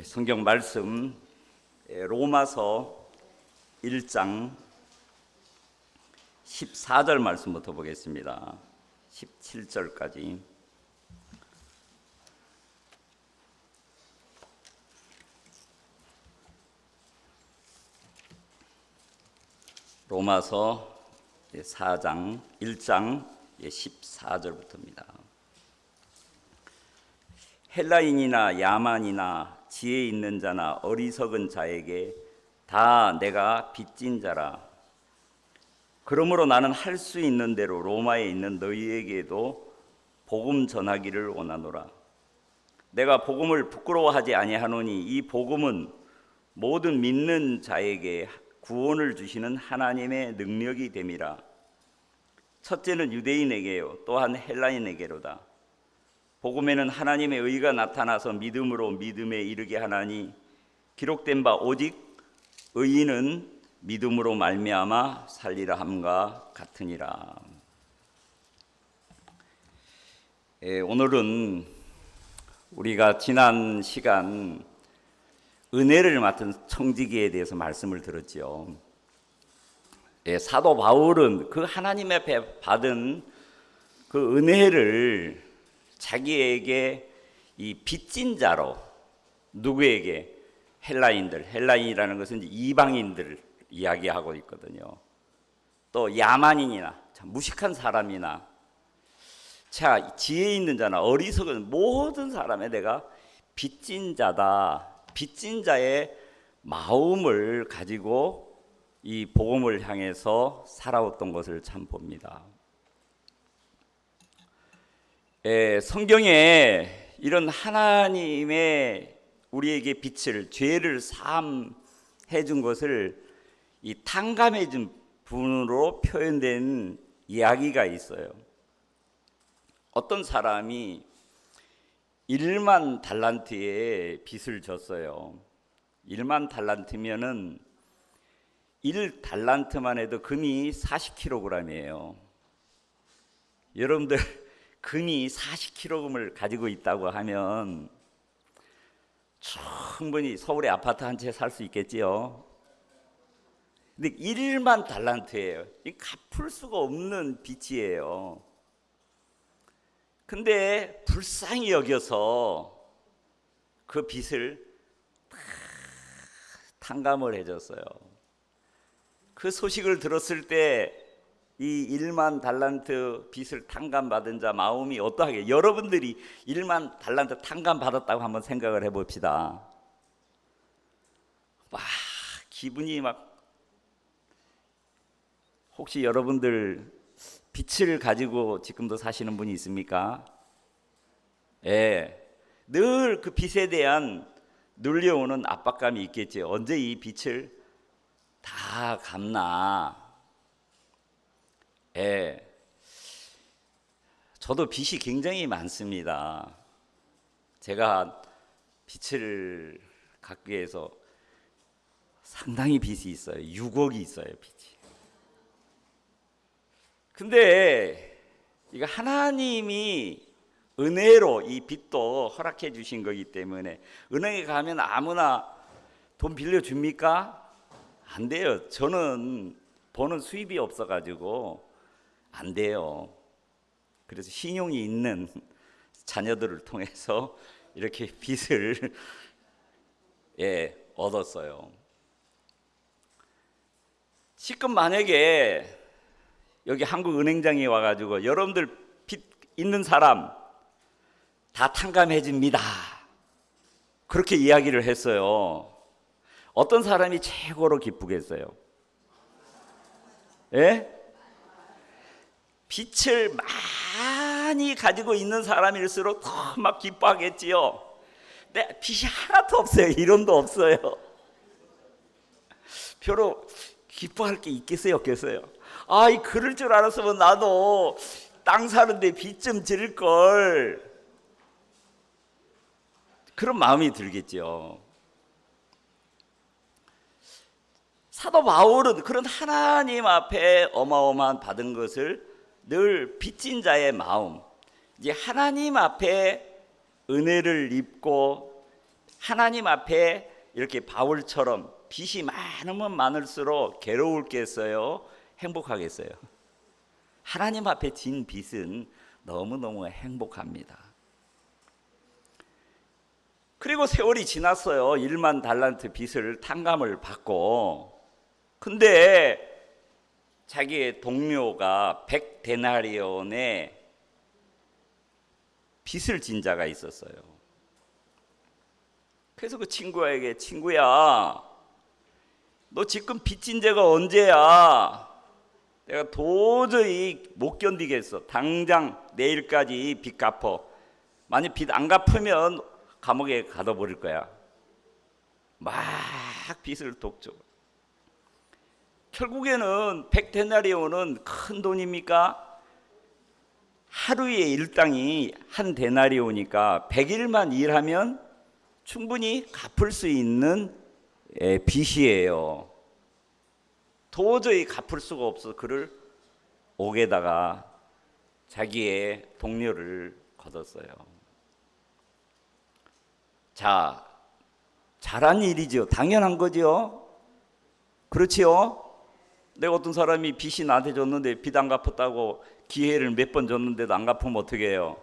성경 말씀 로마서 1장 14절 말씀부터 보겠습니다. 17절까지. 로마서 4장 1장 14절부터입니다. 헬라인이나 야만이나 지혜 있는 자나 어리석은 자에게 다 내가 빚진 자라. 그러므로 나는 할 수 있는 대로 로마에 있는 너희에게도 복음 전하기를 원하노라. 내가 복음을 부끄러워하지 아니하노니 이 복음은 모든 믿는 자에게 구원을 주시는 하나님의 능력이 됨이라. 첫째는 유대인에게요 또한 헬라인에게로다. 복음에는 하나님의 의가 나타나서 믿음으로 믿음에 이르게 하나니 기록된 바 오직 의인은 믿음으로 말미암아 살리라 함과 같으니라. 오늘은 우리가 지난 시간 은혜를 맡은 청지기에 대해서 말씀을 들었지요. 사도 바울은 그 하나님 앞에 받은 그 은혜를 자기에게 이 빚진 자로, 누구에게? 헬라인들, 헬라인이라는 것은 이제 이방인들을 이야기하고 있거든요. 또 야만인이나 참 무식한 사람이나 자 지혜 있는 자나 어리석은 모든 사람에 내가 빚진 자다. 빚진 자의 마음을 가지고 이 복음을 향해서 살아왔던 것을 참 봅니다. 성경에 이런 하나님의 우리에게 빛을, 죄를 사함해 준 것을 이 탕감해 준 분으로 표현된 이야기가 있어요. 어떤 사람이 1만 달란트의 빚을 졌어요. 1만 달란트면은 1달란트만 해도 금이 40kg이에요. 여러분들 금이 40kg을 가지고 있다고 하면 충분히 서울에 아파트 한 채 살 수 있겠지요. 근데 1만 달란트예요. 갚을 수가 없는 빚이에요. 근데 불쌍히 여겨서 그 빚을 탕감을 해줬어요. 그 소식을 들었을 때 이 1만 달란트 빚을 탕감받은 자 마음이 어떠하게? 여러분들이 1만 달란트 탕감받았다고 한번 생각을 해봅시다. 막 기분이 막, 혹시 여러분들 빚을 가지고 지금도 사시는 분이 있습니까? 예, 늘 그 빚에 대한 눌려오는 압박감이 있겠죠. 언제 이 빚을 다 갚나? 예, 저도 빚이 굉장히 많습니다. 제가 빚을 갚기 위해서 상당히 빚이 있어요. 6억이 있어요, 빚이. 근데 이거 하나님이 은혜로 이 빚도 허락해 주신 거기 때문에 은행에 가면 아무나 돈 빌려줍니까? 안 돼요. 저는 버는 수입이 없어가지고 안 돼요. 그래서 신용이 있는 자녀들을 통해서 이렇게 빚을 얻었어요. 지금 만약에 여기 한국은행장에 와가지고 여러분들 빚 있는 사람 다 탕감해 줍니다. 그렇게 이야기를 했어요. 어떤 사람이 최고로 기쁘겠어요? 예? 빚을 많이 가지고 있는 사람일수록 더 막 기뻐하겠지요. 네, 빚이 하나도 없어요. 1원도 없어요. 별로 기뻐할 게 있겠어요, 없겠어요? 아이, 그럴 줄 알았으면 나도 땅 사는데 빚 좀 지를 걸. 그런 마음이 들겠죠. 사도 바울은 그런 하나님 앞에 어마어마한 받은 것을 늘 빚진 자의 마음, 이제 하나님 앞에 은혜를 입고 하나님 앞에 이렇게 바울처럼 빚이 많으면 많을수록 괴로울겠어요? 행복하겠어요? 하나님 앞에 진 빚은 너무너무 행복합니다. 그리고 세월이 지났어요. 1만 달란트 빚을 탕감을 받고. 근데 자기의 동료가 100데나리온의 빚을 진 자가 있었어요. 그래서 그 친구에게, 친구야, 너 지금 빚진 지가 언제야? 내가 도저히 못 견디겠어. 당장 내일까지 빚 갚어. 만약 빚 안 갚으면 감옥에 가둬버릴 거야. 막 빚을 독줘. 결국에는 100데나리온은 큰 돈입니까? 하루의 일당이 한 데나리온이니까 100일만 일하면 충분히 갚을 수 있는 빚이에요. 도저히 갚을 수가 없어 그를 옥에다가 자기의 동료를 거뒀어요. 자, 잘한 일이죠. 당연한 거죠. 그렇지요? 내가 어떤 사람이 빚이 나한테 줬는데 빚 안 갚았다고 기회를 몇 번 줬는데도 안 갚으면 어떻게 해요?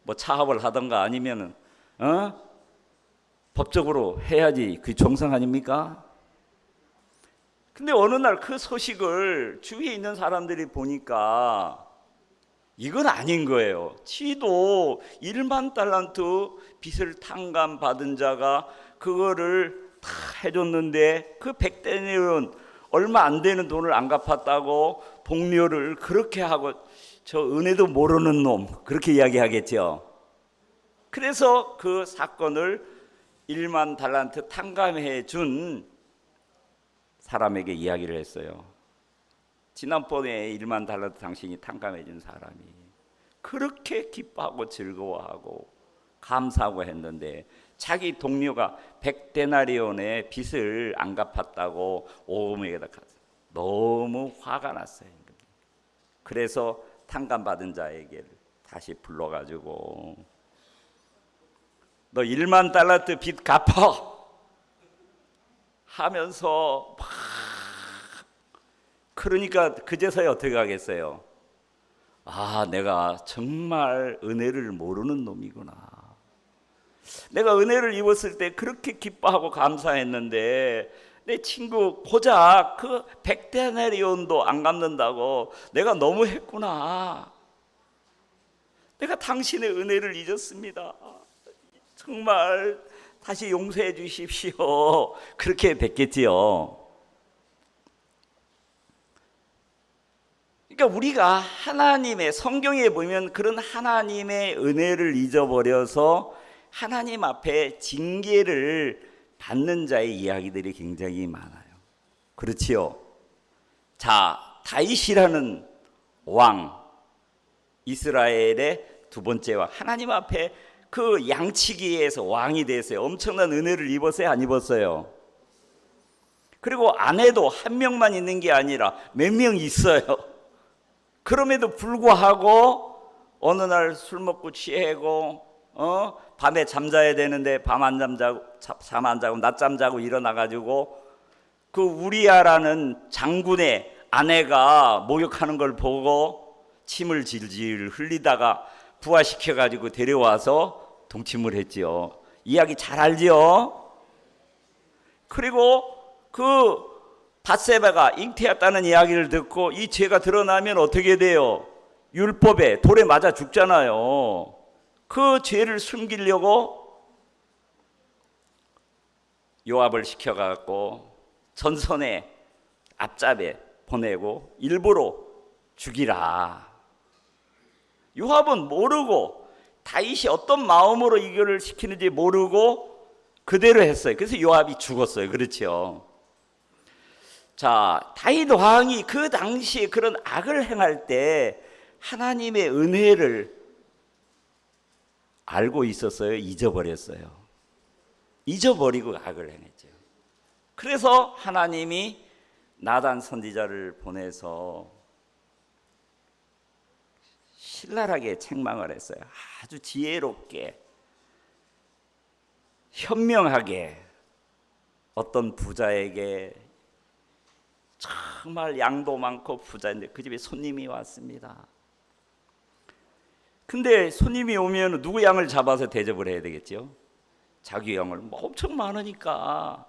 뭐 차합을 하던가 아니면은 법적으로 해야지. 그게 정상 아닙니까? 근데 어느 날 그 소식을 주위에 있는 사람들이 보니까 이건 아닌 거예요. 지도 1만 달란트 빚을 탕감받은 자가 그거를 다 해줬는데 그 100데나리온 얼마 안 되는 돈을 안 갚았다고 동료를 그렇게 하고, 저 은혜도 모르는 놈, 그렇게 이야기하겠죠. 그래서 그 사건을 1만 달란트 탕감해 준 사람에게 이야기를 했어요. 지난번에 1만 달란트 당신이 탕감해 준 사람이 그렇게 기뻐하고 즐거워하고 감사하고 했는데 자기 동료가 100데나리온의 빚을 안 갚았다고 오음에다 너무 화가 났어요. 그래서 탕감받은 자에게 다시 불러가지고 너 1만 달란트 빚 갚아 하면서 막, 그러니까 그제서야 어떻게 하겠어요? 아, 내가 정말 은혜를 모르는 놈이구나. 내가 은혜를 입었을 때 그렇게 기뻐하고 감사했는데 내 친구 고작 그 100데나리온도 안 갚는다고 내가 너무 했구나. 내가 당신의 은혜를 잊었습니다. 정말 다시 용서해 주십시오. 그렇게 됐겠지요. 그러니까 우리가 하나님의, 성경에 보면 그런 하나님의 은혜를 잊어버려서 하나님 앞에 징계를 받는 자의 이야기들이 굉장히 많아요. 그렇지요? 자, 다윗이라는 왕, 이스라엘의 두 번째 왕, 하나님 앞에 그 양치기에서 왕이 됐어요. 엄청난 은혜를 입었어요, 안 입었어요? 그리고 아내도 한 명만 있는 게 아니라 몇 명 있어요. 그럼에도 불구하고 어느 날 술 먹고 취하고 밤에 잠자야 되는데 잠 안 자고 낮잠 자고 일어나가지고 그 우리아라는 장군의 아내가 목욕하는 걸 보고 침을 질질 흘리다가 부화시켜가지고 데려와서 동침을 했지요. 이야기 잘 알지요? 그리고 그 밧세바가 잉태했다는 이야기를 듣고 이 죄가 드러나면 어떻게 돼요? 율법에 돌에 맞아 죽잖아요. 그 죄를 숨기려고 요압을 시켜갖고 전선에 앞잡에 보내고 일부러 죽이라. 요압은 모르고 다윗이 어떤 마음으로 이거를 시키는지 모르고 그대로 했어요. 그래서 요압이 죽었어요. 그렇죠? 자, 다윗 왕이 그 당시에 그런 악을 행할 때 하나님의 은혜를 알고 있었어요? 잊어버렸어요? 잊어버리고 악을 행했죠. 그래서 하나님이 나단 선지자를 보내서 신랄하게 책망을 했어요. 아주 지혜롭게 현명하게 어떤 부자에게, 정말 양도 많고 부자인데 그 집에 손님이 왔습니다. 근데 손님이 오면 누구 양을 잡아서 대접을 해야 되겠죠? 자기 양을 뭐 엄청 많으니까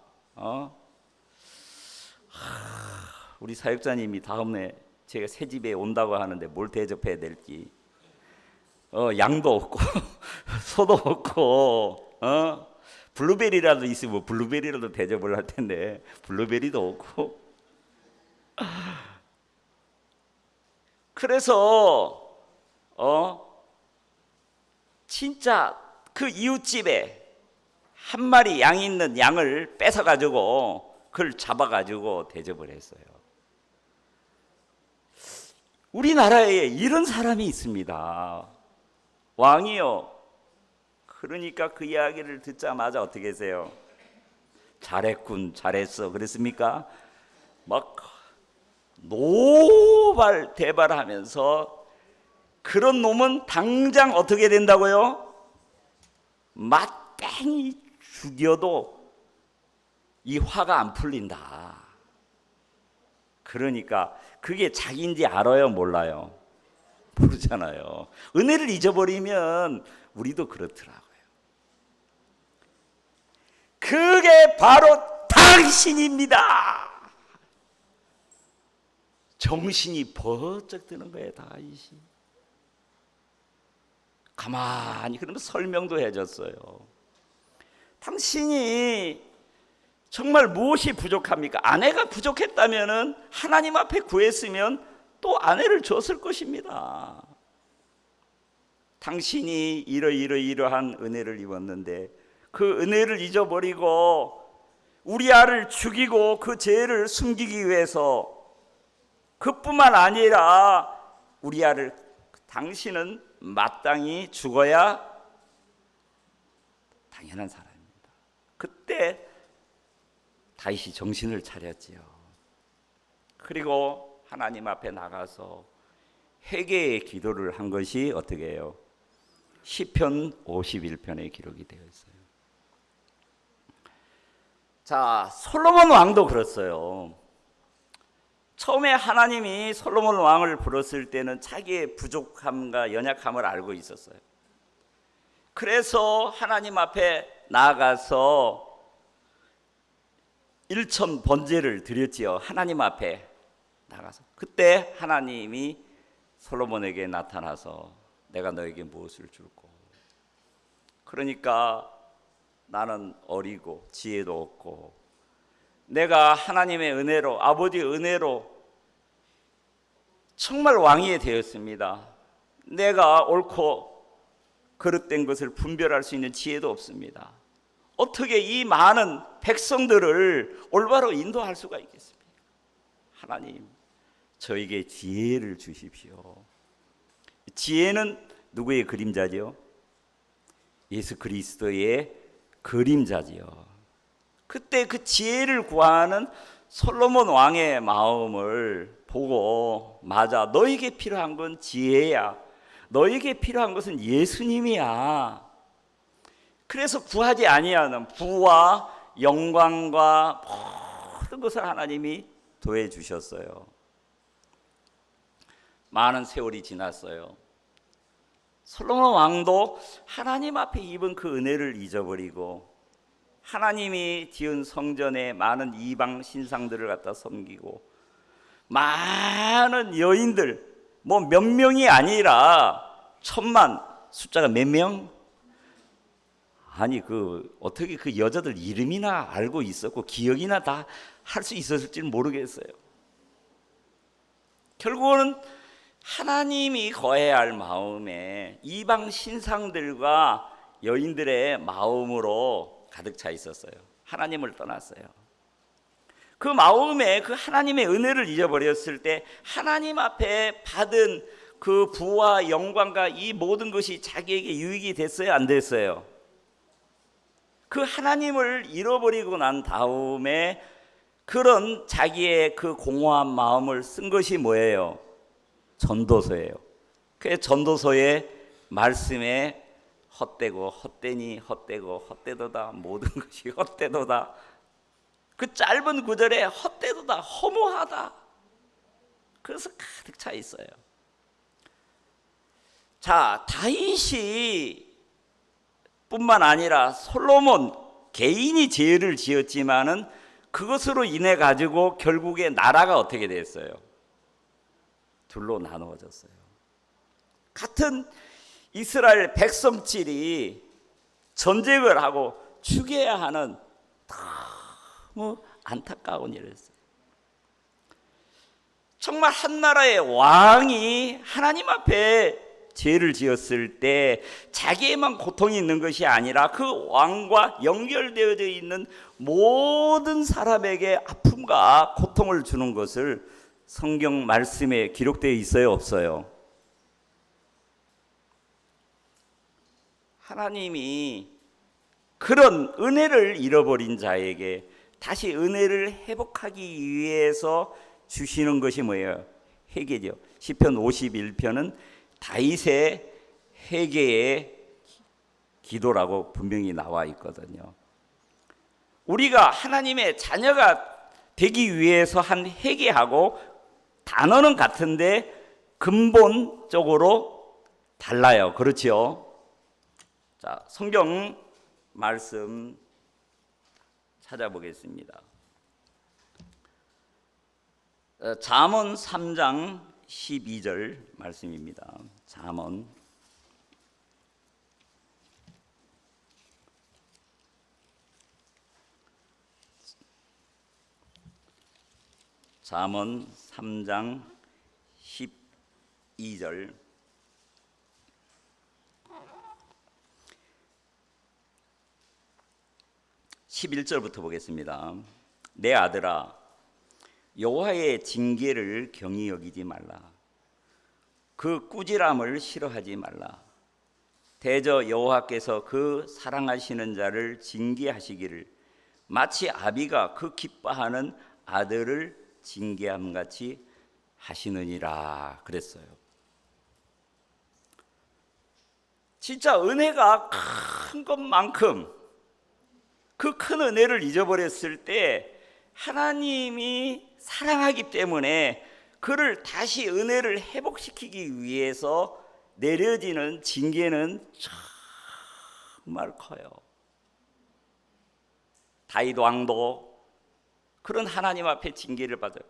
우리 사역자님이 다음에 제가 새 집에 온다고 하는데 뭘 대접해야 될지, 양도 없고 소도 없고, 블루베리라도 있으면 블루베리라도 대접을 할 텐데 블루베리도 없고. 그래서 진짜 그 이웃집에 한 마리 양 있는 양을 뺏어 가지고 그걸 잡아 가지고 대접을 했어요. 우리나라에 이런 사람이 있습니다. 왕이요. 그러니까 그 이야기를 듣자마자 어떻게 하세요? 잘했군, 잘했어. 그랬습니까? 막 노발대발하면서, 그런 놈은 당장 어떻게 된다고요? 맞땡이 죽여도 이 화가 안 풀린다. 그러니까 그게 자기인지 알아요, 몰라요? 모르잖아요. 은혜를 잊어버리면 우리도 그렇더라고요. 그게 바로 당신입니다. 정신이 번쩍 드는 거예요, 다윗이. 가만히 그러면 설명도 해줬어요. 당신이 정말 무엇이 부족합니까? 아내가 부족했다면은 하나님 앞에 구했으면 또 아내를 줬을 것입니다. 당신이 이러한 은혜를 입었는데 그 은혜를 잊어버리고 우리아를 죽이고 그 죄를 숨기기 위해서, 그뿐만 아니라 우리아를, 당신은 마땅히 죽어야 당연한 사람입니다. 그때 다윗이 정신을 차렸지요. 그리고 하나님 앞에 나가서 회개의 기도를 한 것이 어떻게 해요? 시편 51편에 기록이 되어 있어요. 자, 솔로몬 왕도 그랬어요. 처음에 하나님이 솔로몬 왕을 부렀을 때는 자기의 부족함과 연약함을 알고 있었어요. 그래서 하나님 앞에 나아가서 일천 번제를 드렸지요. 하나님 앞에 나가서. 그때 하나님이 솔로몬에게 나타나서 내가 너에게 무엇을 줄고, 그러니까 나는 어리고 지혜도 없고 내가 하나님의 은혜로, 아버지의 은혜로 정말 왕이 되었습니다. 내가 옳고 그릇된 것을 분별할 수 있는 지혜도 없습니다. 어떻게 이 많은 백성들을 올바로 인도할 수가 있겠습니까? 하나님, 저에게 지혜를 주십시오. 지혜는 누구의 그림자지요? 예수 그리스도의 그림자지요. 그때 그 지혜를 구하는 솔로몬 왕의 마음을 보고, 맞아, 너에게 필요한 건 지혜야. 너에게 필요한 것은 예수님이야. 그래서 구하지 아니하는 부와 영광과 모든 것을 하나님이 도해 주셨어요. 많은 세월이 지났어요. 솔로몬 왕도 하나님 앞에 입은 그 은혜를 잊어버리고 하나님이 지은 성전에 많은 이방 신상들을 갖다 섬기고, 많은 여인들, 뭐 몇 명이 아니라 1000만, 숫자가 몇 명? 아니, 어떻게 그 여자들 이름이나 알고 있었고 기억이나 다 할 수 있었을지는 모르겠어요. 결국은 하나님이 거해야 할 마음에 이방 신상들과 여인들의 마음으로 가득 차 있었어요. 하나님을 떠났어요. 그 마음에 그 하나님의 은혜를 잊어버렸을 때 하나님 앞에 받은 그 부와 영광과 이 모든 것이 자기에게 유익이 됐어요, 안 됐어요? 그 하나님을 잃어버리고 난 다음에 그런 자기의 그 공허한 마음을 쓴 것이 뭐예요? 전도서예요. 그 전도서의 말씀에 헛되고 헛되니 헛되고 헛되도다 모든 것이 헛되도다. 그 짧은 구절에 헛되도다 허무하다. 그래서 가득 차 있어요. 자, 다윗이 뿐만 아니라 솔로몬 개인이 죄를 지었지만은 그것으로 인해 가지고 결국에 나라가 어떻게 됐어요? 둘로 나누어졌어요. 같은 이스라엘 백성들이 전쟁을 하고 죽여야 하는 너무 안타까운 일이었어요. 정말 한 나라의 왕이 하나님 앞에 죄를 지었을 때 자기에만 고통이 있는 것이 아니라 그 왕과 연결되어 있는 모든 사람에게 아픔과 고통을 주는 것을 성경 말씀에 기록되어 있어요, 없어요? 하나님이 그런 은혜를 잃어버린 자에게 다시 은혜를 회복하기 위해서 주시는 것이 뭐예요? 회개죠. 시편 51편은 다윗의 회개의 기도라고 분명히 나와 있거든요. 우리가 하나님의 자녀가 되기 위해서 한 회개하고 단어는 같은데 근본적으로 달라요. 그렇죠? 자, 성경 말씀 찾아보겠습니다. 잠언 3장 12절 말씀입니다. 잠언 3장 12절. 11절부터 보겠습니다. 내 아들아, 여호와의 징계를 경히 여기지 말라. 그 꾸지람을 싫어하지 말라. 대저 여호와께서 그 사랑하시는 자를 징계하시기를 마치 아비가 그 기뻐하는 아들을 징계함 같이 하시느니라 그랬어요. 진짜 은혜가 큰 것만큼 그 큰 은혜를 잊어버렸을 때 하나님이 사랑하기 때문에 그를 다시 은혜를 회복시키기 위해서 내려지는 징계는 정말 커요. 다윗 왕도 그런 하나님 앞에 징계를 받아요.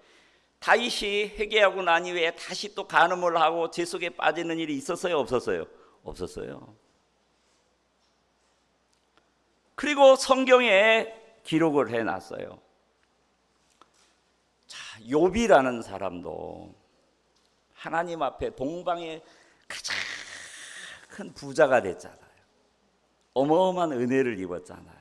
다윗이 회개하고 난 이후에 다시 또 간음을 하고 죄 속에 빠지는 일이 있었어요, 없었어요? 없었어요. 그리고 성경에 기록을 해놨어요. 자, 욥이라는 사람도 하나님 앞에 동방의 가장 큰 부자가 됐잖아요. 어마어마한 은혜를 입었잖아요.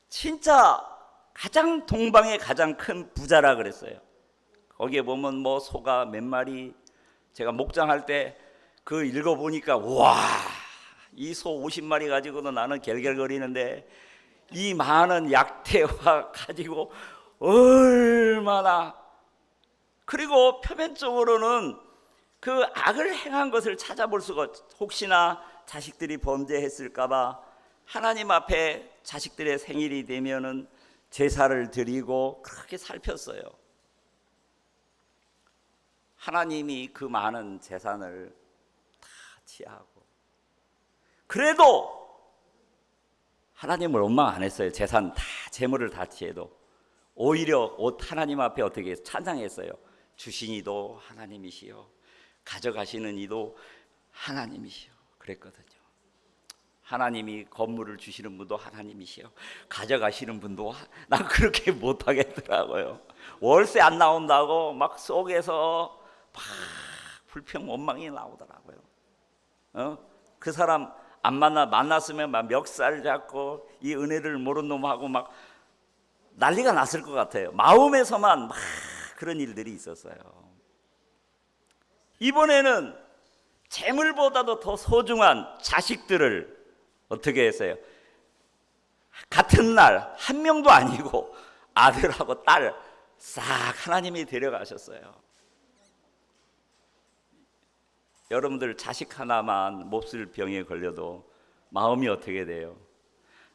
진짜 가장 동방의 가장 큰 부자라 그랬어요. 거기에 보면 뭐 소가 몇 마리, 제가 목장할 때 그 읽어보니까 와, 이 소 50마리 가지고도 나는 결결거리는데 이 많은 약태와 가지고 얼마나. 그리고 표면적으로는 그 악을 행한 것을 찾아볼 수가, 혹시나 자식들이 범죄했을까 봐 하나님 앞에 자식들의 생일이 되면은 제사를 드리고 그렇게 살폈어요. 하나님이 그 많은 재산을 다 취하고, 그래도 하나님을 원망 안 했어요. 재산 다, 재물을 다 취해도 오히려 하나님 앞에 어떻게 찬양했어요. 주신 이도 하나님이시요, 가져가시는 이도 하나님이시요 그랬거든요. 하나님이 건물을 주시는 분도 하나님이시요, 가져가시는 분도 난 그렇게 못하겠더라고요. 월세 안 나온다고 막 속에서 막 불평 원망이 나오더라고요. 그 사람 안 만났으면 막 멱살 잡고 이 은혜를 모르는 놈하고 막 난리가 났을 것 같아요. 마음에서만 막 그런 일들이 있었어요. 이번에는 재물보다도 더 소중한 자식들을 어떻게 했어요? 같은 날 한 명도 아니고 아들하고 딸 싹 하나님이 데려가셨어요. 여러분들 자식 하나만 몹쓸 병에 걸려도 마음이 어떻게 돼요?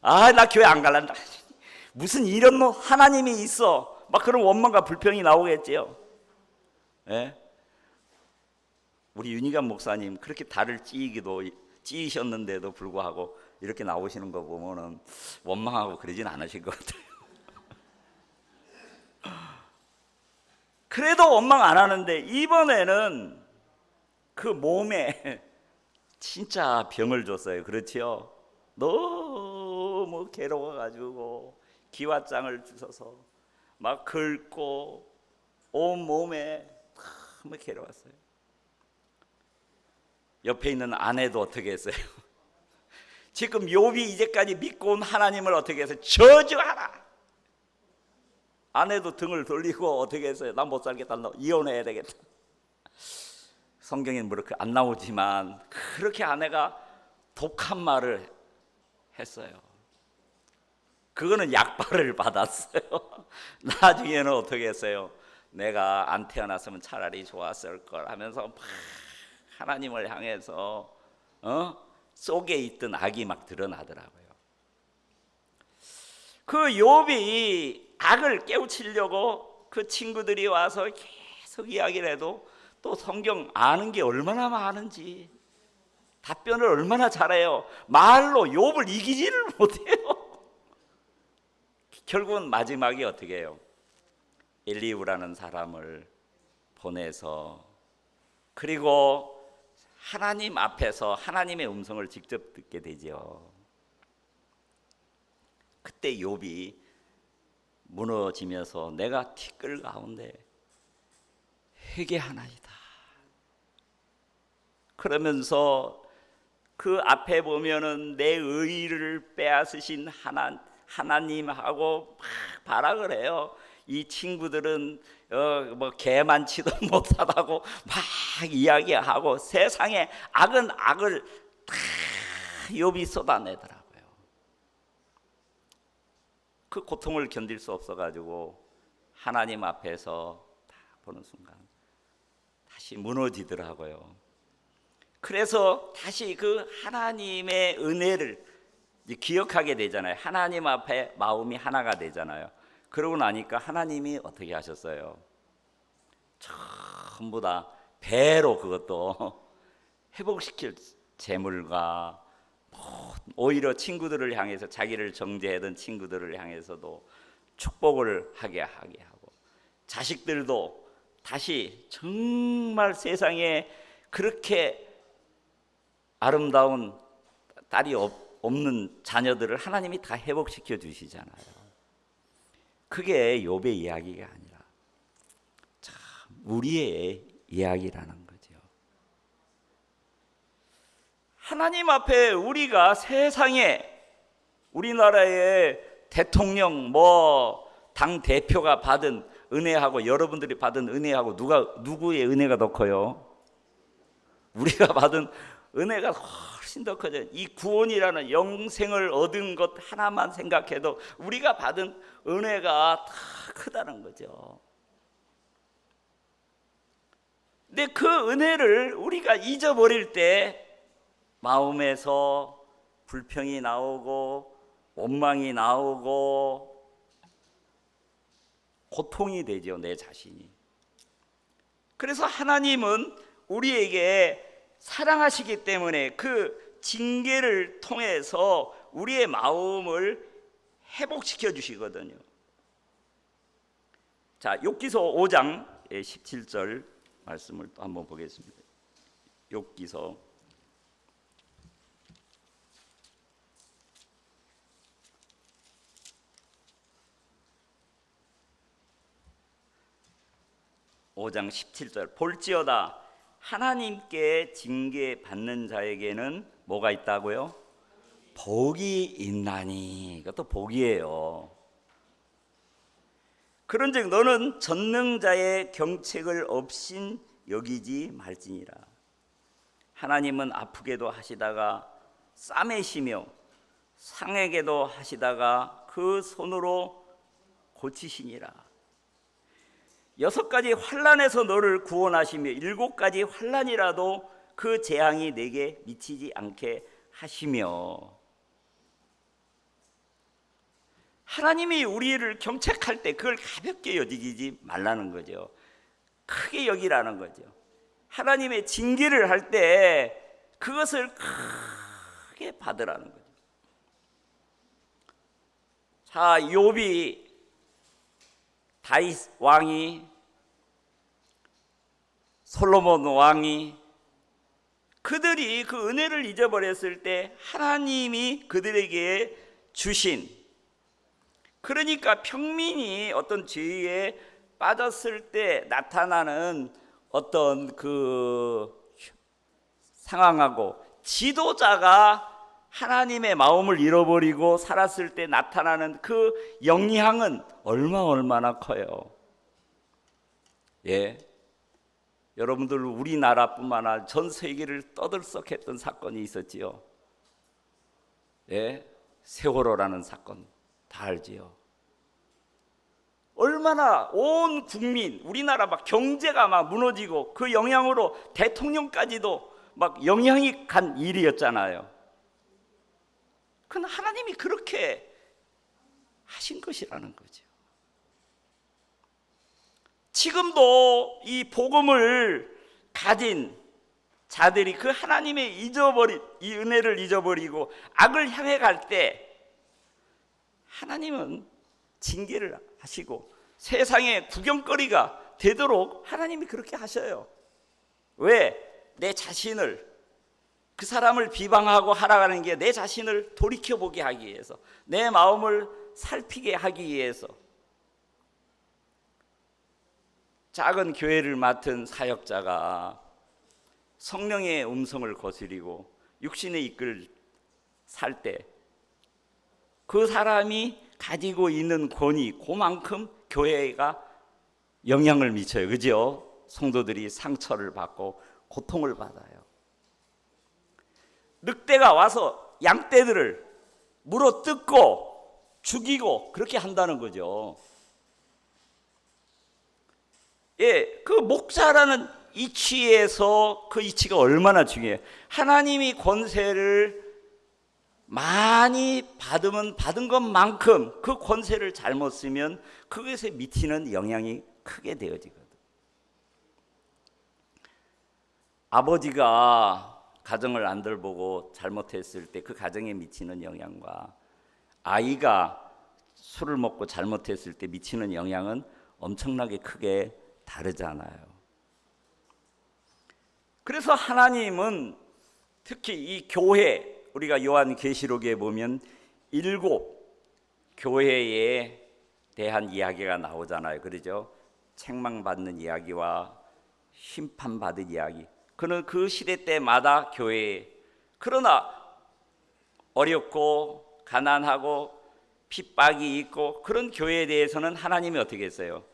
아, 나 교회 안 갈란다. 무슨 이런 뭐 하나님이 있어. 막 그런 원망과 불평이 나오겠지요. 예? 우리 윤희관 목사님 그렇게 달을 찌으셨는데도 불구하고 이렇게 나오시는 거 보면은 원망하고 그러진 않으실 것 같아요. 그래도 원망 안 하는데 이번에는 그 몸에 진짜 병을 줬어요. 그렇지요? 너무 괴로워가지고 기왓장을 주셔서 막 긁고 온 몸에 너무 괴로웠어요. 옆에 있는 아내도 어떻게 했어요? 지금 욥이 이제까지 믿고 온 하나님을 어떻게 했어요? 저주하라. 아내도 등을 돌리고 어떻게 했어요? 난 못 살겠다. 너 이혼해야 되겠다. 성경에는 그렇게 안 나오지만 그렇게 아내가 독한 말을 했어요. 그거는 약발을 받았어요. 나중에는 어떻게 했어요? 내가 안 태어났으면 차라리 좋았을 걸 하면서 막 하나님을 향해서 속에 있던 악이 막 드러나더라고요. 그 욥이 악을 깨우치려고 그 친구들이 와서 계속 이야기를 해도 또 성경 아는 게 얼마나 많은지 답변을 얼마나 잘해요. 말로 욥을 이기지를 못해요. 결국은 마지막에 어떻게 해요? 엘리후라는 사람을 보내서 그리고 하나님 앞에서 하나님의 음성을 직접 듣게 되죠. 그때 욥이 무너지면서 내가 티끌 가운데 회개하나이다. 그러면서 그 앞에 보면은 내 의를 빼앗으신 하나님하고 막 발악을 해요. 이 친구들은 뭐 개만치도 못하다고 막 이야기하고 세상에 악은 악을 다 욥이 쏟아내더라고요. 그 고통을 견딜 수 없어가지고 하나님 앞에서 다 보는 순간 다시 무너지더라고요. 그래서 다시 그 하나님의 은혜를 기억하게 되잖아요. 하나님 앞에 마음이 하나가 되잖아요. 그러고 나니까 하나님이 어떻게 하셨어요? 전부 다 배로 그것도 회복시킬 재물과 오히려 친구들을 향해서 자기를 정죄하던 친구들을 향해서도 축복을 하게 하고 자식들도 다시 정말 세상에 그렇게 아름다운 딸이 없는 자녀들을 하나님이 다 회복시켜 주시잖아요. 그게 욥의 이야기가 아니라 참 우리의 이야기라는 거죠. 하나님 앞에 우리가 세상에 우리나라의 대통령 당 대표가 받은 은혜하고 여러분들이 받은 은혜하고 누구의 은혜가 더 커요? 우리가 받은 은혜가 훨씬 더 커져요. 이 구원이라는 영생을 얻은 것 하나만 생각해도 우리가 받은 은혜가 다 크다는 거죠. 근데 그 은혜를 우리가 잊어버릴 때 마음에서 불평이 나오고 원망이 나오고 고통이 되죠, 내 자신이. 그래서 하나님은 우리에게 사랑하시기 때문에 그 징계를 통해서 우리의 마음을 회복시켜 주시거든요. 자, 욥기서 5장 17절 말씀을 또 한번 보겠습니다. 욥기서 5장 17절 볼지어다 하나님께 징계받는 자에게는 뭐가 있다고요? 복이 있나니. 이것도 복이에요. 그런즉 너는 전능자의 경책을 없인 여기지 말지니라. 하나님은 아프게도 하시다가 싸매시며 상하게도 하시다가 그 손으로 고치시니라. 6가지 환난에서 너를 구원하시며 7가지 환난이라도 그 재앙이 내게 미치지 않게 하시며, 하나님이 우리를 경책할 때 그걸 가볍게 여기지 말라는 거죠. 크게 여기라는 거죠. 하나님의 징계를 할 때 그것을 크게 받으라는 거죠. 자, 욥이, 다윗 왕이, 솔로몬 왕이, 그들이 그 은혜를 잊어버렸을 때 하나님이 그들에게 주신, 그러니까 평민이 어떤 죄에 빠졌을 때 나타나는 어떤 그 상황하고, 지도자가 하나님의 마음을 잃어버리고 살았을 때 나타나는 그 영향은 얼마나 커요. 예, 여러분들 우리나라뿐만 아니라 전 세계를 떠들썩했던 사건이 있었지요. 예, 세월호라는 사건 다 알지요. 얼마나 온 국민, 우리나라 막 경제가 막 무너지고 그 영향으로 대통령까지도 막 영향이 간 일이었잖아요. 그건 하나님이 그렇게 하신 것이라는 거죠. 지금도 이 복음을 가진 자들이 그 하나님의 이 은혜를 잊어버리고 악을 향해 갈 때 하나님은 징계를 하시고 세상에 구경거리가 되도록 하나님이 그렇게 하셔요. 왜? 내 자신을, 그 사람을 비방하고 하라는 게 내 자신을 돌이켜보게 하기 위해서, 내 마음을 살피게 하기 위해서. 작은 교회를 맡은 사역자가 성령의 음성을 거스리고 육신의 이끌 살 때 그 사람이 가지고 있는 권위, 그만큼 교회가 영향을 미쳐요. 그죠? 성도들이 상처를 받고 고통을 받아요. 늑대가 와서 양떼들을 물어 뜯고 죽이고 그렇게 한다는 거죠. 예, 그 목자라는 이치에서 그 이치가 얼마나 중요해요. 하나님이 권세를 많이 받으면 받은 것만큼 그 권세를 잘못 쓰면 그것에 미치는 영향이 크게 되어지거든. 아버지가 가정을 안 돌보고 잘못했을 때 그 가정에 미치는 영향과 아이가 술을 먹고 잘못했을 때 미치는 영향은 엄청나게 크게 다르잖아요. 그래서 하나님은 특히 이 교회, 우리가 요한계시록에 보면 7 교회에 대한 이야기가 나오잖아요. 그러죠? 책망받는 이야기와 심판받은 이야기. 그는 그 시대 때마다 교회에, 그러나 어렵고 가난하고 핍박이 있고 그런 교회에 대해서는 하나님이 어떻게 했어요?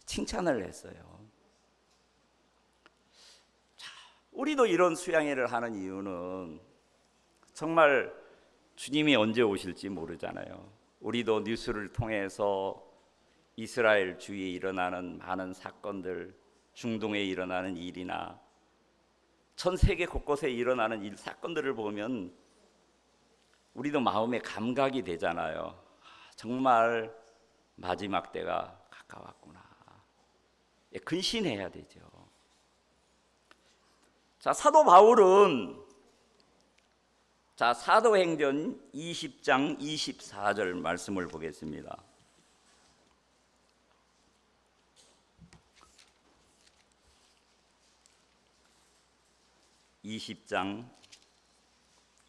칭찬을 했어요. 자, 우리도 이런 수양회를 하는 이유는 정말 주님이 언제 오실지 모르잖아요. 우리도 뉴스를 통해서 이스라엘 주위에 일어나는 많은 사건들, 중동에 일어나는 일이나 전 세계 곳곳에 일어나는 사건들을 보면 우리도 마음에 감각이 되잖아요. 정말 마지막 때가 가까웠구나. 근신해야 되죠. 자, 사도 바울은 사도행전 20장 24절 말씀을 보겠습니다. (20장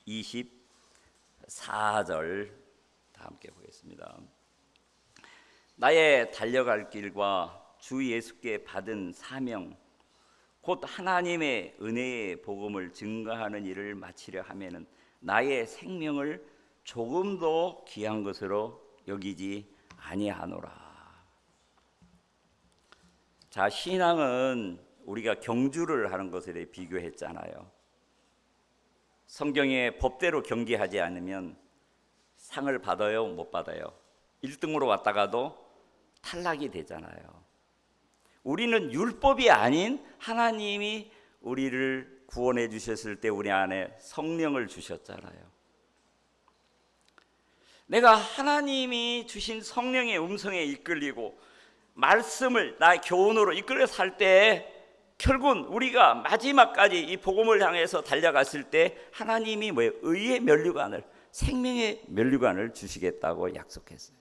24절) 다 함께 보겠습니다. 나의 달려갈 길과 주 예수께 받은 사명, 곧 하나님의 은혜의 복음을 증거하는 일을 마치려 하면은 나의 생명을 조금도 귀한 것으로 여기지 아니하노라. 자, 신앙은 우리가 경주를 하는 것에 비교했잖아요. 성경에 법대로 경기하지 않으면 상을 받아요, 못 받아요? 1등으로 왔다가도 탈락이 되잖아요. 우리는 율법이 아닌 하나님이 우리를 구원해 주셨을 때 우리 안에 성령을 주셨잖아요. 내가 하나님이 주신 성령의 음성에 이끌리고 말씀을 나의 교훈으로 이끌려 살 때 결국은 우리가 마지막까지 이 복음을 향해서 달려갔을 때 하나님이 뭐예요? 의의 면류관을, 생명의 면류관을 주시겠다고 약속했어요.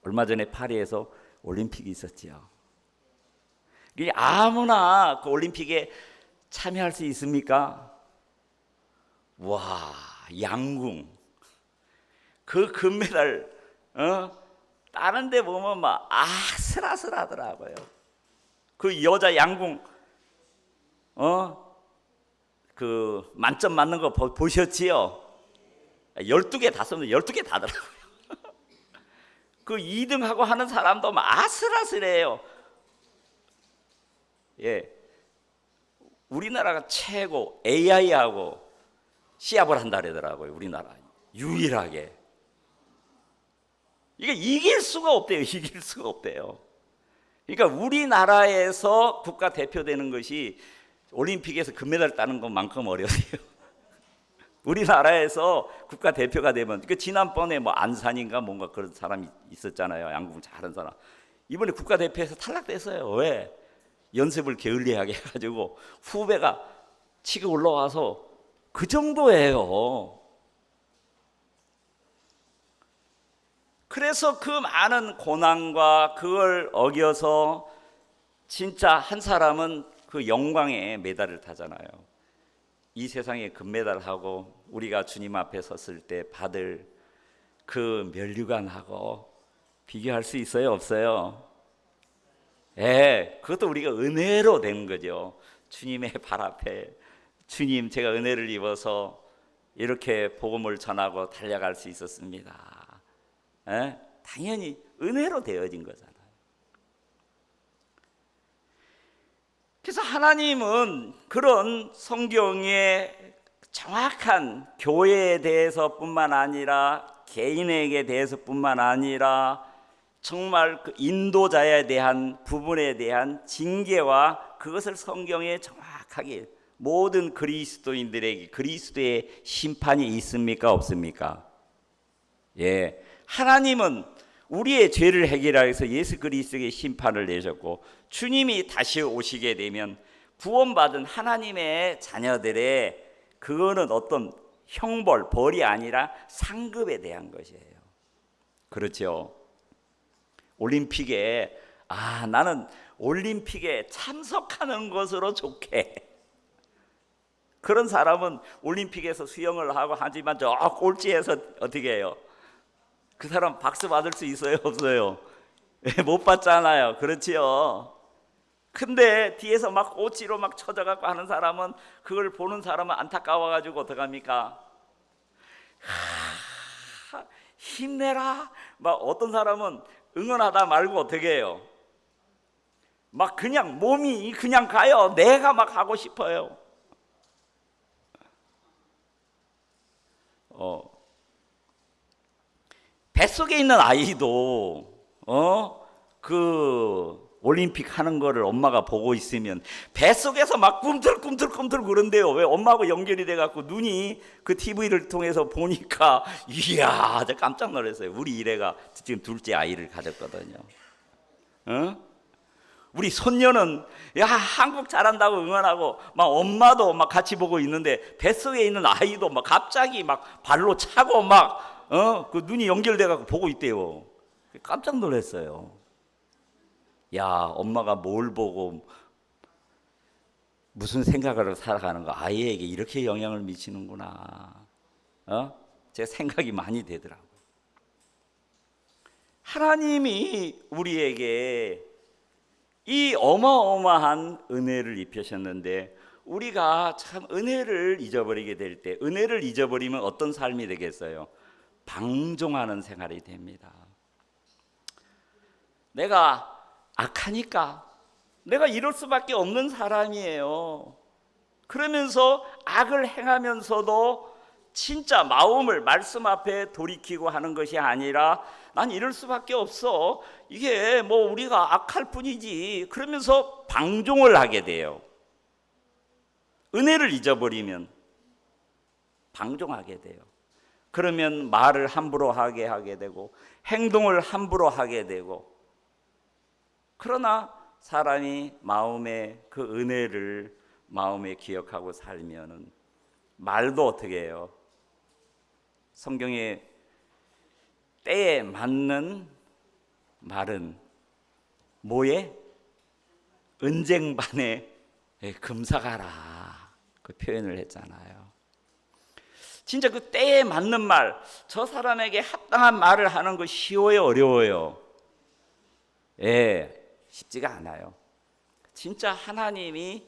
얼마 전에 파리에서 올림픽이 있었지요. 아무나 그 올림픽에 참여할 수 있습니까? 와, 양궁 그 금메달 다른 데 보면 막 아슬아슬하더라고요. 그 여자 양궁 그 만점 맞는 거 보셨지요? 12개 다 썼는데 12개 다더라고요. 그 2등하고 하는 사람도 막 아슬아슬해요. 예, 우리나라가 최고 AI하고 시합을 한다 그러더라고요. 우리나라 유일하게. 이게 이길 수가 없대요. 이길 수가 없대요. 그러니까 우리나라에서 국가 대표되는 것이 올림픽에서 금메달 따는 것만큼 어려워요. 우리나라에서 국가 대표가 되면, 그 지난번에 뭐 안산인가 뭔가 그런 사람이 있었잖아요. 양궁 잘하는 사람. 이번에 국가 대표에서 탈락됐어요. 왜? 연습을 게을리하게 해가지고 후배가 치고 올라와서 그 정도예요. 그래서 그 많은 고난과 그걸 어겨서 진짜 한 사람은 그 영광의 메달을 타잖아요. 이 세상에 금메달하고 우리가 주님 앞에 섰을 때 받을 그 면류관하고 비교할 수 있어요? 없어요? 예, 그것도 우리가 은혜로 된 거죠. 주님의 발 앞에, 주님 제가 은혜를 입어서 이렇게 복음을 전하고 달려갈 수 있었습니다. 예? 당연히 은혜로 되어진 거잖아요. 그래서 하나님은 그런 성경의 정확한 교회에 대해서뿐만 아니라 개인에게 대해서뿐만 아니라 정말 그 인도자에 대한 부분에 대한 징계와 그것을 성경에 정확하게 모든 그리스도인들에게 그리스도의 심판이 있습니까? 없습니까? 예, 하나님은 우리의 죄를 해결하기 위해서 예수 그리스도의 심판을 내셨고, 주님이 다시 오시게 되면 구원받은 하나님의 자녀들의 그거는 어떤 형벌, 벌이 아니라 상급에 대한 것이에요. 그렇죠? 올림픽에 나는 올림픽에 참석하는 것으로 좋게, 그런 사람은 올림픽에서 수영을 하고 하지만 저 꼴찌에서 어떻게 해요? 그 사람 박수 받을 수 있어요? 없어요? 못 받잖아요. 그렇지요? 근데 뒤에서 막 꼬치로 막 쳐져갖고 하는 사람은, 그걸 보는 사람은 안타까워가지고 어떡합니까? 힘내라. 막 어떤 사람은 응원하다 말고 어떻게 해요? 막 그냥 몸이 그냥 가요. 내가 막 하고 싶어요. 뱃속에 있는 아이도 그 올림픽 하는 거를 엄마가 보고 있으면 뱃속에서 막 꿈틀꿈틀 그런데요. 왜? 엄마하고 연결이 돼갖고 눈이 그 TV를 통해서 보니까 이야, 저 깜짝 놀랐어요. 우리 이래가 지금 둘째 아이를 가졌거든요. 우리 손녀는 야, 한국 잘한다고 응원하고 막 엄마도 막 같이 보고 있는데 뱃속에 있는 아이도 막 갑자기 막 발로 차고 막 그 눈이 연결돼 갖고 보고 있대요. 깜짝 놀랐어요. 야, 엄마가 뭘 보고 무슨 생각으로 살아가는 거, 아이에게 이렇게 영향을 미치는구나. 제 생각이 많이 되더라고요. 하나님이 우리에게 이 어마어마한 은혜를 입히셨는데, 우리가 참 은혜를 잊어버리게 될 때, 은혜를 잊어버리면 어떤 삶이 되겠어요? 방종하는 생활이 됩니다. 내가 악하니까 내가 이럴 수밖에 없는 사람이에요. 그러면서 악을 행하면서도 진짜 마음을 말씀 앞에 돌이키고 하는 것이 아니라 난 이럴 수밖에 없어, 이게 뭐 우리가 악할 뿐이지, 그러면서 방종을 하게 돼요. 은혜를 잊어버리면 방종하게 돼요. 그러면 말을 함부로 하게 되고 행동을 함부로 하게 되고, 그러나 사람이 마음에 그 은혜를 마음에 기억하고 살면은 말도 어떻게 해요? 성경에 때에 맞는 말은 뭐에? 은쟁반에 금사가라, 그 표현을 했잖아요. 진짜 그 때에 맞는 말, 저 사람에게 합당한 말을 하는 거 쉬워요, 어려워요? 쉽지가 않아요. 진짜 하나님이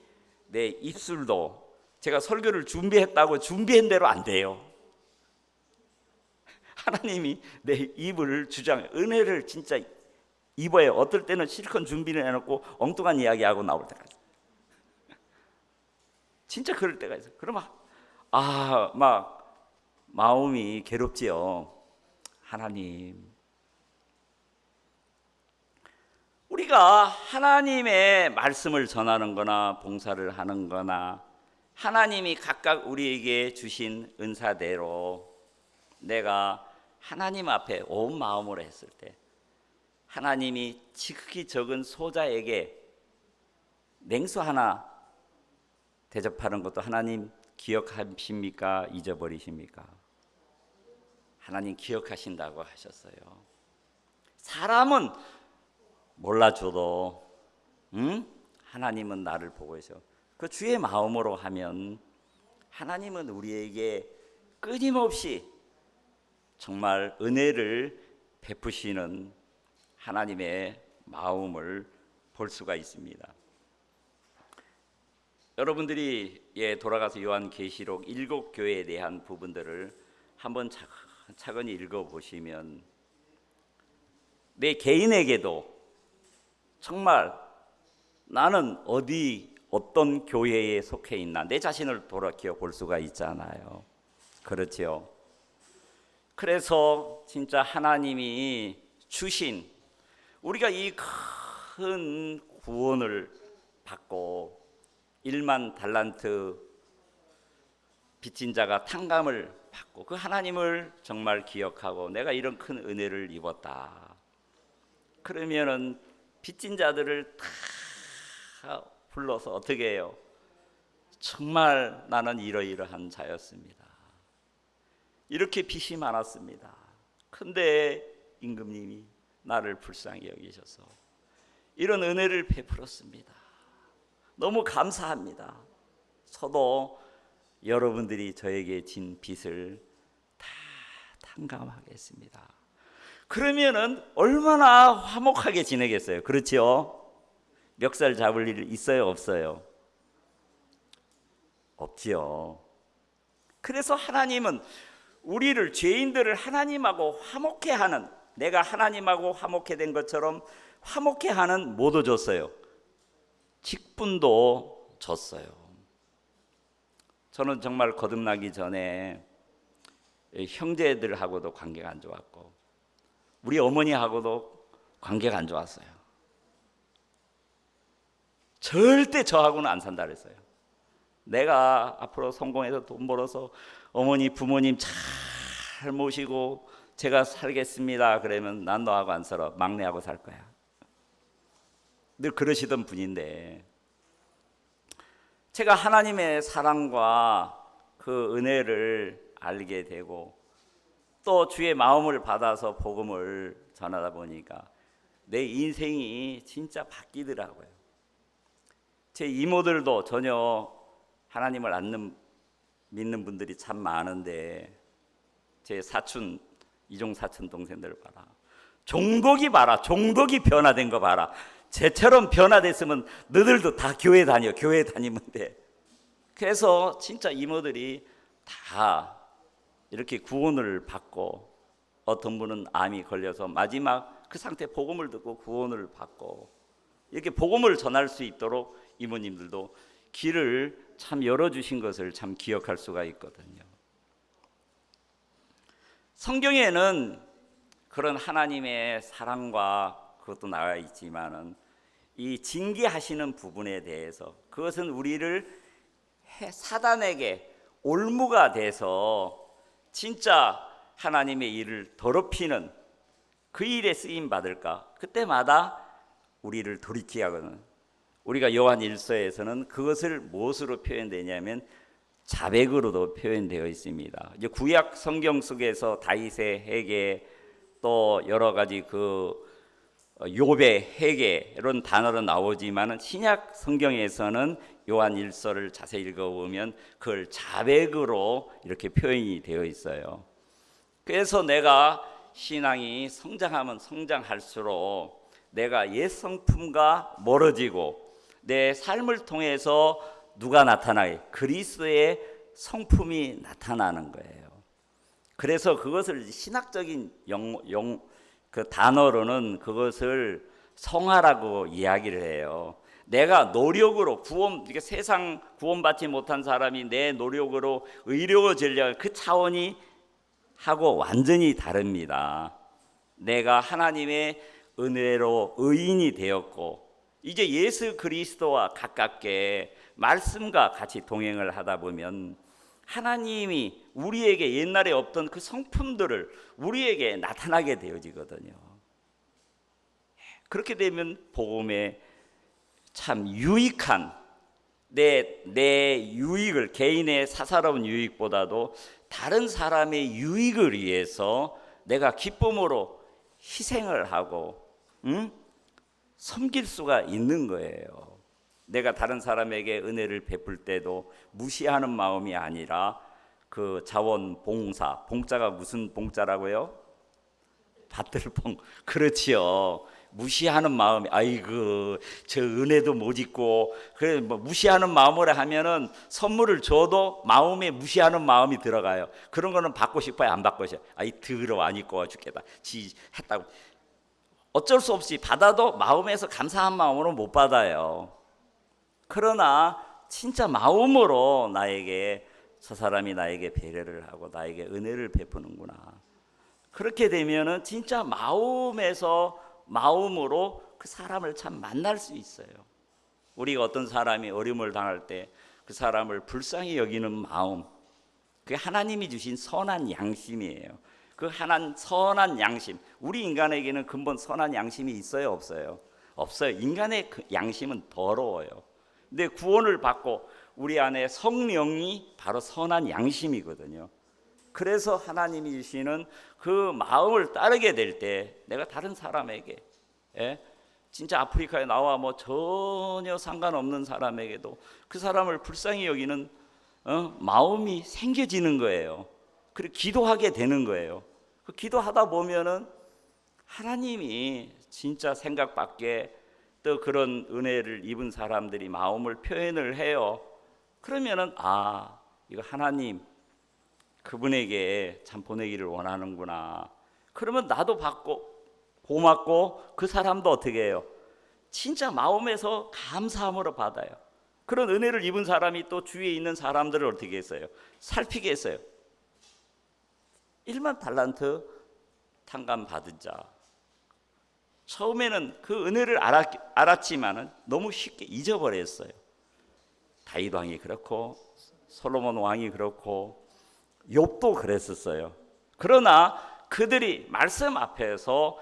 내 입술도, 제가 설교를 준비했다고 준비한 대로 안 돼요. 하나님이 내 입을 은혜를 진짜 입어요. 어떨 때는 실컷 준비를 해놓고 엉뚱한 이야기하고 나올 때까지. 진짜 그럴 때가 있어요. 그러면 막 마음이 괴롭지요. 하나님, 우리가 하나님의 말씀을 전하는 거나 봉사를 하는 거나 하나님이 각각 우리에게 주신 은사대로 내가 하나님 앞에 온 마음으로 했을 때, 하나님이 지극히 적은 소자에게 냉수 하나 대접하는 것도 하나님 기억하십니까? 잊어버리십니까? 하나님 기억하신다고 하셨어요. 사람은 몰라줘도 하나님은 나를 보고 계셔. 그 주의 마음으로 하면 하나님은 우리에게 끊임없이 정말 은혜를 베푸시는 하나님의 마음을 볼 수가 있습니다. 여러분들이 돌아가서 요한계시록 7교회에 대한 부분들을 한번 차근히 읽어보시면 내 개인에게도 정말 나는 어떤 교회에 속해 있나, 내 자신을 돌아켜 볼 수가 있잖아요. 그렇죠? 그래서 진짜 하나님이 주신, 우리가 이 큰 구원을 받고 1만 달란트 빚진 자가 탕감을 받고 그 하나님을 정말 기억하고 내가 이런 큰 은혜를 입었다. 그러면은 빚진 자들을 다 불러서 어떻게 해요? 정말 나는 이러이러한 자였습니다. 이렇게 빚이 많았습니다. 근데 임금님이 나를 불쌍히 여기셔서 이런 은혜를 베풀었습니다. 너무 감사합니다. 저도 여러분들이 저에게 진 빚을 다 탕감하겠습니다. 그러면은 얼마나 화목하게 지내겠어요. 그렇죠? 멱살 잡을 일 있어요, 없어요? 없지요. 그래서 하나님은 우리를, 죄인들을 하나님하고 화목해 하는, 내가 하나님하고 화목해 된 것처럼 화목해 하는 뭐도 줬어요? 직분도 줬어요. 저는 정말 거듭나기 전에 형제들하고도 관계가 안 좋았고 우리 어머니하고도 관계가 안 좋았어요. 절대 저하고는 안 산다 그랬어요. 내가 앞으로 성공해서 돈 벌어서 어머니 부모님 잘 모시고 제가 살겠습니다. 그러면 난 너하고 안 살아. 막내하고 살 거야. 늘 그러시던 분인데 제가 하나님의 사랑과 그 은혜를 알게 되고 또 주의 마음을 받아서 복음을 전하다 보니까 내 인생이 진짜 바뀌더라고요. 제 이모들도 전혀 하나님을 안 믿는 분들이 참 많은데 제 사촌, 이종 사촌 동생들 봐라. 종독이 변화된 거 봐라. 쟤처럼 변화됐으면 너희들도 다 교회 다니면 돼. 그래서 진짜 이모들이 다 이렇게 구원을 받고 어떤 분은 암이 걸려서 마지막 그 상태 복음을 듣고 구원을 받고 이렇게 복음을 전할 수 있도록 이모님들도 길을 참 열어주신 것을 참 기억할 수가 있거든요. 성경에는 그런 하나님의 사랑과 그것도 나와 있지만은 이 징계하시는 부분에 대해서 그것은 우리를 사단에게 올무가 돼서 진짜 하나님의 일을 더럽히는 그 일에 쓰임 받을까? 그때마다 우리를 돌이키게 하거든. 우리가 요한 1서에서는 그것을 무엇으로 표현되냐면 자백으로도 표현되어 있습니다. 이제 구약 성경 속에서 다윗의 회개, 또 여러 가지 그 욥의 회개 이런 단어로 나오지만은 신약 성경에서는 요한 1서를 자세히 읽어보면 그걸 자백으로 이렇게 표현이 되어 있어요. 그래서 내가 신앙이 성장하면 성장할수록 내가 옛 성품과 멀어지고 내 삶을 통해서 누가 나타나게? 그리스도의 성품이 나타나는 거예요. 그래서 그것을 신학적인 그 단어로는 그것을 성화라고 이야기를 해요. 내가 노력으로 이게 세상 구원받지 못한 사람이 내 노력으로 의로워지려고 그 차원이 하고 완전히 다릅니다. 내가 하나님의 은혜로 의인이 되었고 이제 예수 그리스도와 가깝게 말씀과 같이 동행을 하다 보면 하나님이 우리에게 옛날에 없던 그 성품들을 우리에게 나타나게 되어지거든요. 그렇게 되면 복음에 참 유익한 내 유익을, 개인의 사사로운 유익보다도 다른 사람의 유익을 위해서 내가 기쁨으로 희생을 하고 섬길 수가 있는 거예요. 내가 다른 사람에게 은혜를 베풀 때도 무시하는 마음이 아니라 그 자원봉사, 봉자가 무슨 봉자라고요? 받들 봉. 그렇지요. 무시하는 마음이 아이고 저 은혜도 못 잊고 그래 뭐 무시하는 마음으로 하면은 선물을 줘도 마음에 무시하는 마음이 들어가요. 그런 거는 받고 싶어요, 안 받고 싶어요? 아이 더러워 안 입고 와 죽겠다. 지 했다고 어쩔 수 없이 받아도 마음에서 감사한 마음으로 못 받아요. 그러나 진짜 마음으로 나에게 저 사람이 나에게 배려를 하고 나에게 은혜를 베푸는구나. 그렇게 되면은 진짜 마음으로 그 사람을 참 만날 수 있어요. 우리가 어떤 사람이 어려움을 당할 때 그 사람을 불쌍히 여기는 마음, 그게 하나님이 주신 선한 양심이에요. 그 선한 양심, 우리 인간에게는 근본 선한 양심이 있어요, 없어요? 없어요. 인간의 그 양심은 더러워요. 근데 구원을 받고 우리 안에 성령이 바로 선한 양심이거든요. 그래서 하나님이 주시는 그 마음을 따르게 될 때 내가 다른 사람에게 진짜 아프리카에 나와 뭐 전혀 상관없는 사람에게도 그 사람을 불쌍히 여기는 마음이 생겨지는 거예요. 그리고 기도하게 되는 거예요. 그 기도하다 보면은 하나님이 진짜 생각 밖에 또 그런 은혜를 입은 사람들이 마음을 표현을 해요. 그러면은 이거 하나님 그분에게 참 보내기를 원하는구나. 그러면 나도 받고 고맙고 그 사람도 어떻게 해요? 진짜 마음에서 감사함으로 받아요. 그런 은혜를 입은 사람이 또 주위에 있는 사람들을 어떻게 했어요? 살피게 했어요. 1만 달란트 탕감 받은 자. 처음에는 그 은혜를 알았지만은 너무 쉽게 잊어버렸어요. 다윗 왕이 그렇고 솔로몬 왕이 그렇고 욥도 그랬었어요. 그러나 그들이 말씀 앞에서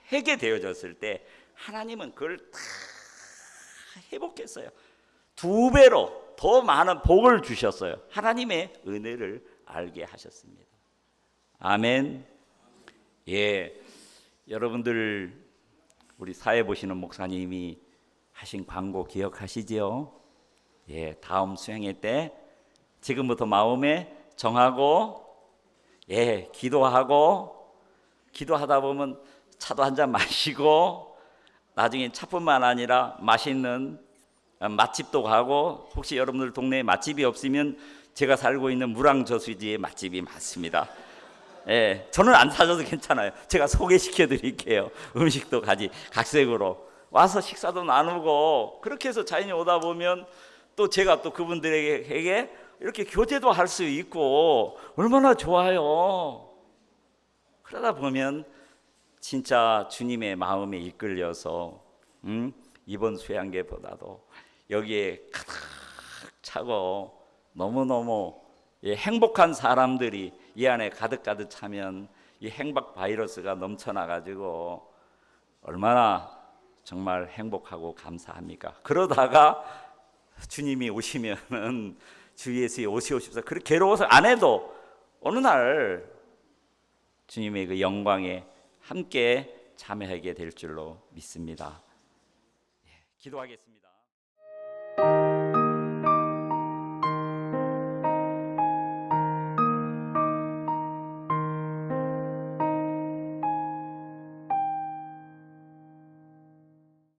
하게 되어졌을 때 하나님은 그걸 다 회복했어요. 2배로 더 많은 복을 주셨어요. 하나님의 은혜를 알게 하셨습니다. 아멘. 예, 여러분들 우리 사회 보시는 목사님이 하신 광고 기억하시지요? 예, 다음 수행회 때 지금부터 마음에 정하고 기도하다 보면 차도 한 잔 마시고 나중에 차뿐만 아니라 맛있는 맛집도 가고 혹시 여러분들 동네에 맛집이 없으면 제가 살고 있는 무랑저수지에 맛집이 많습니다. 예, 저는 안 사줘도 괜찮아요. 제가 소개시켜 드릴게요. 음식도 각색으로 와서 식사도 나누고 그렇게 해서 자연히 오다 보면 또 제가 또 그분들에게 이렇게 교제도 할 수 있고 얼마나 좋아요. 그러다 보면 진짜 주님의 마음에 이끌려서 이번 수양계보다도 여기에 가득 차고 너무너무 행복한 사람들이 이 안에 가득 차면 이 행복 바이러스가 넘쳐나가지고 얼마나 정말 행복하고 감사합니까? 그러다가 주님이 오시면은 주 예수의 오시옵소서 그렇게 괴로워서 안 해도 어느 날 주님의 그 영광에 함께 참여하게 될 줄로 믿습니다. 기도하겠습니다.